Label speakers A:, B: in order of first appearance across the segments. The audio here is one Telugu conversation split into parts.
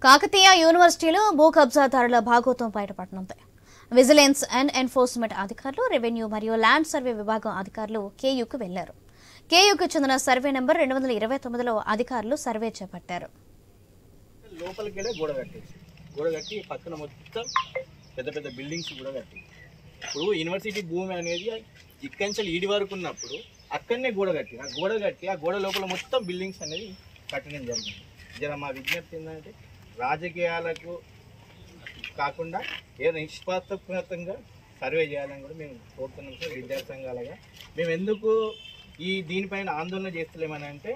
A: కాకతీయ యూనివర్సిటీలో భూ కబ్జాదారుల భాగోతం బయటపడనుంది. విజిలెన్స్ అండ్ ఎన్ఫోర్స్మెంట్ అధికారులు, రెవెన్యూ మరియు ల్యాండ్ సర్వే విభాగం అధికారులు కేయూకు వెళ్లారు. కేయూకు చెందిన సర్వే నెంబర్ 229లో అధికారులు సర్వే చేపట్టారు.
B: లోపలికెళ్ళే గోడ కట్టి పక్కన మొత్తం పెద్ద పెద్ద బిల్డింగ్స్ కూడా కట్టి, ఇప్పుడు యూనివర్సిటీ భూమి అనేది ఇక్కడి నుంచి ఈడి వరకు ఉన్నప్పుడు అక్కడనే గోడ కట్టి ఆ గోడ లోపల మొత్తం బిల్డింగ్స్ అనేది కట్టడం జరిగింది. జర మా విజ్ఞప్తి ఏంటంటే రాజకీయాలకు కాకుండా ఏదో నిష్పాక్షపాతంగా సర్వే చేయాలని కూడా మేము కోరుతున్నాం సార్. విద్యార్థి సంఘాలుగా మేము ఎందుకు దీనిపైన ఆందోళన చేస్తలేమని అంటే,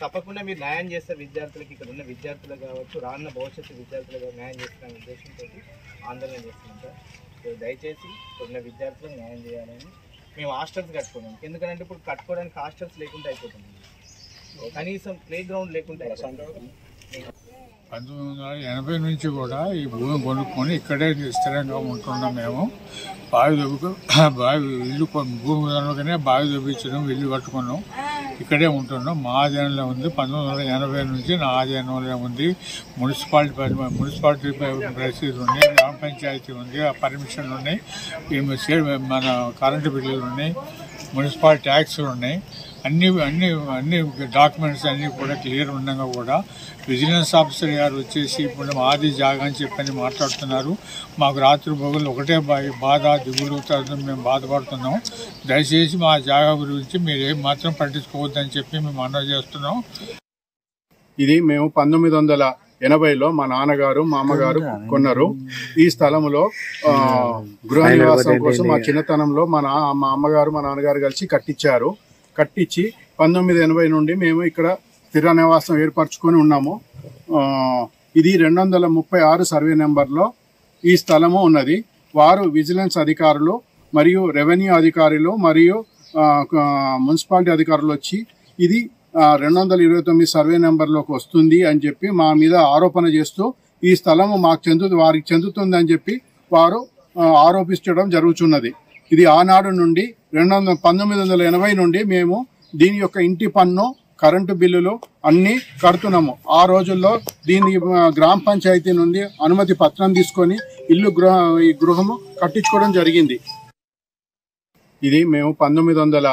B: తప్పకుండా మీరు న్యాయం చేస్తారు విద్యార్థులకు, ఇక్కడ ఉన్న విద్యార్థులు కావచ్చు, రానున్న భవిష్యత్తు విద్యార్థులుగా న్యాయం చేస్తున్న ఉద్దేశంతో ఆందోళన చేస్తున్నాం సార్. దయచేసి ఉన్న విద్యార్థులకు న్యాయం చేయాలని మేము హాస్టల్స్ కట్టుకున్నాం. ఎందుకంటే ఇప్పుడు కట్టుకోవడానికి హాస్టల్స్ లేకుండా అయిపోతుంది, కనీసం ప్లే గ్రౌండ్ లేకుండా.
C: 1980 నుంచి కూడా ఈ భూమి కొనుక్కొని ఇక్కడే స్థిరంగా ఉంటున్నాం. మేము ఇల్లు భూమి కనుకనే బావి తవ్వించడం, ఇల్లు కట్టుకున్నాం, ఇక్కడే ఉంటున్నాం. మా ఆధీనంలో ఉంది. 1980 నుంచి నా ఆధీనంలో ఉంది. మున్సిపాలిటీ రసీదు ఉంది, గ్రామ పంచాయతీ ఉంది, పర్మిషన్లు ఉన్నాయి, మన కరెంటు బిల్లులు ఉన్నాయి, మున్సిపల్ ట్యాక్స్లు ఉన్నాయి. అన్ని డాక్యుమెంట్స్ అన్నీ కూడా క్లియర్ ఉండగా కూడా విజిలెన్స్ ఆఫీసర్ గారు వచ్చేసి ఇప్పుడు మాది జాగా అని చెప్పని మాట్లాడుతున్నారు. మాకు రాత్రి పగలు ఒకటే బాధ, దిగులు, మేము బాధపడుతున్నాం. దయచేసి మా జాగా గురించి మీరు ఏం మాత్రం పట్టించుకోవద్దని చెప్పి మేము మనవి చేస్తున్నాం.
D: ఇది మేము 1980లో మా నాన్నగారు, మా అమ్మగారు కొన్నారు. ఈ స్థలంలో గృహ నివాసం కోసం మా చిన్నతనంలో మా అమ్మగారు, మా నాన్నగారు కలిసి కట్టించి 1980 నుండి మేము ఇక్కడ స్థిర నివాసం ఏర్పరచుకొని ఉన్నాము. ఇది 236 సర్వే నెంబర్లో ఈ స్థలము ఉన్నది. వారు విజిలెన్స్ అధికారులు మరియు రెవెన్యూ అధికారులు మరియు మున్సిపాలిటీ అధికారులు వచ్చి ఇది 229 సర్వే నెంబర్లోకి వస్తుంది అని చెప్పి మా మీద ఆరోపణ చేస్తూ ఈ స్థలము వారికి చెందుతుంది అని చెప్పి వారు ఆరోపించడం జరుగుతున్నది. ఇది ఆనాడు నుండి 1980 నుండి మేము దీని యొక్క ఇంటి పన్ను, కరెంటు బిల్లులు అన్ని కడుతున్నాము. ఆ రోజుల్లో దీని గ్రామ పంచాయతీ నుండి అనుమతి పత్రం తీసుకొని ఈ గృహము కట్టించుకోవడం జరిగింది. ఇది మేము 1980